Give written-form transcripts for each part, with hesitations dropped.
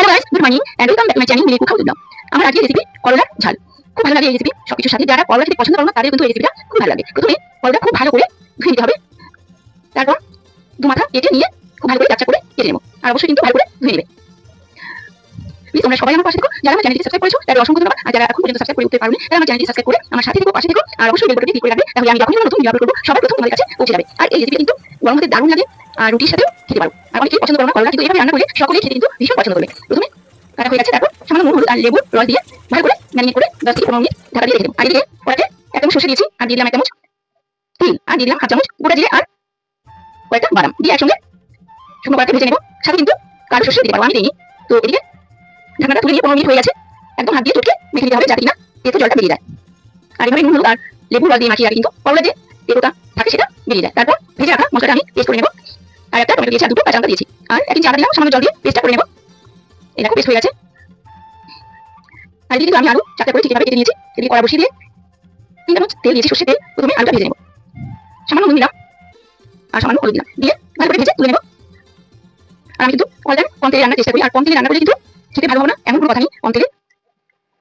Hello guys, good morning and welcome back to my channel Mili cook house উদ্যম। আমার আজকে recipe করলার ঝাল। খুব ভালো লাগে এই রেসিপি, সবকিছুর সাথে যারা করলা খেতে পছন্দ করে না তাদের কিন্তু এই রেসিপিটা খুব ভালো লাগে। প্রথমে করলাটা খুব ভালো করে ধুয়ে নিতে হবে, তারপর দু মাথা কেটে নিয়ে খুব ভালো করে চাকচা করে কেটে নেবো, আর অবশ্যই কিন্তু ভালো করে ধুয়ে নেবে। প্লিজ তোমরা সবাই আমার পাশে থেকো, যারা আমার চ্যানেলটি সাবস্ক্রাইব করেছো তাদের অসংখ্য ধন্যবাদ, আর যারা এখন পর্যন্ত সাবস্ক্রাইব করে উঠতে পারোনি তারা আমার চ্যানেলটি সাবস্ক্রাইব করে আমার সাথে থেকো, পাশে থেকো, আর অবশ্যই বেল বাটনটি ক্লিক করে রাখবে, তাহলে আমি যখনই নতুন ভিডিও আপলোড করবো সবার প্রথম তোমাদের কাছে পৌঁছে যাবে। আর এই রেসিপি কিন্তু গরম ভাতে দারুণ লাগে, আর রুটির সাথেও খেতে পারো। আর অনেকেই পছন্দ করো না করলা, কিন্তু এভাবে রান্না করলে সকলেই খেতে কিন্তু ভীষণ পছন্দ করবে। প্রথমে কাটা হয়ে গেছে, তারপর সামান্য নুন, হলুদ আর লেবুর রস দিয়ে ভালো করে ম্যারিনেট করে 10 থেকে 15 মিনিট ঢাকা দিয়ে রেখে দেবো। আগে দিয়ে কড়াইতে 1 চামচ সরষে দিয়েছি, আর দিয়ে দিলাম 1 চামচ তেল, আর দিয়ে দিলাম 1/2 চামচ গোটা জিরে আর কয়েকটা বাদাম দিয়ে একসঙ্গে শুকনো কড়াইতে ভেজে নেবো। সাথে কিন্তু কালো সরষে দিতে পারবো, আমি দিইনি। তো এদিকে ঢাকনাটা তুলে নিয়ে 15 মিনিট হয়ে গেছে, একদম হাত দিয়ে চটকে মেখে নিতে হবে যাতে কিনা তেতো জলটা বেরিয়ে যায়। আর এভাবে নুন, হলুদ আর লেবুর রস দিয়ে মাখিয়ে রাখি কিন্তু করলা যে তেতোটা থাকে সেটা বেরিয়ে যায়। তারপর ভেজে রাখা মশলাটা আমি পেস্ট করে নেবো, আর একটা টমেটো দিয়েছি আর দুটো কাঁচা লঙ্কা দিয়েছি, আর 1 ইঞ্চি আদা দিলাম, সামান্য জল দিয়ে পেস্টটা করে নেবো। এই দেখো পেস্ট হয়ে গেছে। আর এদিকে আমি আলু চারটা করে ঠিকভাবে কেটে নিয়েছি। এদিকে কড়া বসিয়ে দিয়ে 3 চামচ তেল দিয়েছি, সরষের তেল। প্রথমে আলুটা ভেজে নেবো, সামান্য নুন দিলাম আর সামান্য হলুদ দিলাম, দিয়ে ভালো করে ভেজে তুলে নেবো। আর আমি কিন্তু অল টাইম কম তেলে রান্নার চেষ্টা করি, আর কম তেলে রান্না করলে কিন্তু খেতে ভালো হবে না এমন কোনো কথা নেই। কম তেলে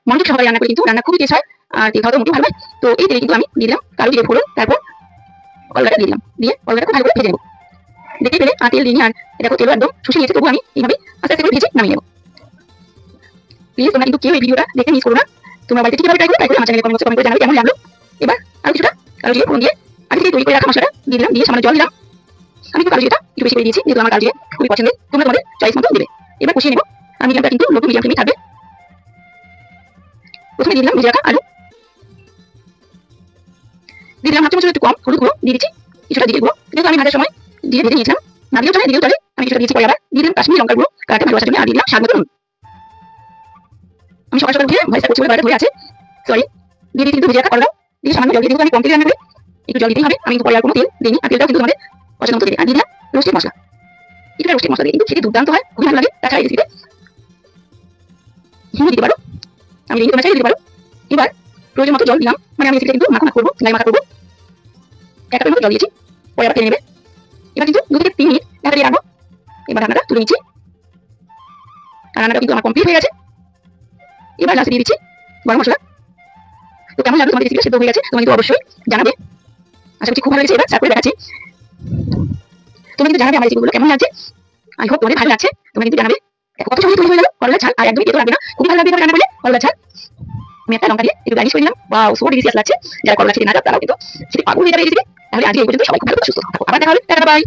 মনোযোগ সহকারে রান্না করলে কিন্তু রান্না খুবই টেস্ট হয়, আর তেল খাওয়াটা মোটেও ভালো হয়। তো এই তেলে কিন্তু আমি দিয়ে দিলাম কালো জিরে ফোড়ন, তারপর কলাটা দিয়ে দিলাম, দিয়ে কলাটা খুব ভালো করে ভেজে নেবো। দেখতে পেলে আর তেল দিইনি, আর দেখো তেল একদম শুষে নিয়েছে, তবু আমি এইভাবে আস্তে আস্তে করে ভেজে নামিয়ে নেবো। প্লিজ তোমরা কিন্তু কেউ এই ভিডিওটা দেখে মিস করো না, তোমরা বাড়িতে ঠিকভাবে ট্রাই করে আমার চ্যানেলে কমেন্ট করে জানাবে কেমন লাগলো। এবার আর কিছুটা কালো জিরে ফোড়ন দিয়ে আগে থেকে তৈরি করে রাখা মশলাটা দিয়ে দিলাম, দিয়ে সামান্য জল দিলাম। আমি কিন্তু কালো জিরেটা একটু বেশি করে দিয়েছি, যেহেতু আমার কালো জিরে খুবই পছন্দের, তোমরা তোমাদের চয়েস মতো দেবে। এবার কষিয়ে নেবো, আর মিডিয়ামটা কিন্তু লো টু মিডিয়াম ফ্লেমে থাকবে। প্রথমে দিয়ে দিলাম ভেজে রাখা আলু, দিয়ে দিলাম 1/2 চামচের একটু কম হলুদ গুঁড়ো, দিয়ে দিচ্ছি কিছুটা জিরে গুঁড়ো, যেহেতু আমি ভাজার সময় জিরে ভেজে নিয়েছিলাম, না দিলেও চলে, দিলেও চলে, আমি কিছুটা দিয়েছি। পরে আবার দিয়ে দিলাম কাশ্মীরি লঙ্কার গুঁড়ো কালারটা ভালো আসার জন্য, আর দিয়ে দিলাম স্বাদ মতো নুন। আমি সকাল সকাল উঠে ভয়েসটা করছি বলে গলাটা ধরে আছে, সরি। দিয়ে দিচ্ছি কিন্তু ভেজে রাখা করলা, দিয়ে সামান্য জল দিয়ে, যেহেতু আমি কম তেলে রান্না করি একটু জল দিতেই হবে। আমি কিন্তু পরে আর কোনো তেল দিইনি, আর তেলটাও কিন্তু তোমাদের পছন্দ মতো দেবে। আর দিয়ে দিলাম রোস্টেড মশলা, কিছুটা রোস্টেড মশলা দিয়ে কিন্তু খেতে দুর্দান্ত হয়, খুবই ভালো লাগে। তাছাড়া এই রেসিপিতে হিং দিতে পারো, আমি দিইনি, তোমরা চাইলে দিতে পারো। এবার প্রয়োজন মতো জল দিলাম, মানে আমি রেসিপিটা কিন্তু মাখা মাখা করবো, গায়ে মাখা করবো। 1 কাপের মতো জল দিয়েছি, পরে আবার টেনে নেবে। এবার কিন্তু 2 থেকে 3 মিনিট ঢাকা দিয়ে রাখবো। এবার ঢাকনাটা তুলে নিচ্ছি, আর রান্নাটা কিন্তু আমার কমপ্লিট হয়ে গেছে। এবার লাস্টে দিয়ে দিচ্ছি গরম মশলা। তো কেমন লাগলো তোমাদের রেসিপিটা, সিদ্ধ হয়ে গেছে তোমরা কিন্তু অবশ্যই জানাবে, আশা করছি খুব ভালো লেগেছে। এবার সার্ভ করে দেখাচ্ছি, তোমরা কিন্তু জানাবে আমার রেসিপিগুলো কেমন লাগছে। আই হোপ তোমাদের ভালো লাগছে, তোমরা কিন্তু জানাবে। দেখো কত সহজে তৈরি হয়ে গেল করলার ঝাল, আর একদমই তেতো লাগবে না, খুবই ভালো লাগবে এভাবে রান্না করলে করলার ঝাল। আমি একটা লঙ্কা দিয়ে একটু গার্নিশ করে দিলাম, ওয়াও সো ডিলিশিয়াস লাগছে। যারা করলা খেতে না চাও তারাও কিন্তু সেটা পাগল হয়ে যাবে এই রেসিপি। তাহলে আজকে এই পর্যন্ত, সবাই খুব ভালো সুস্থ থাকো, আবার দেখা হবে, টাটা বাই।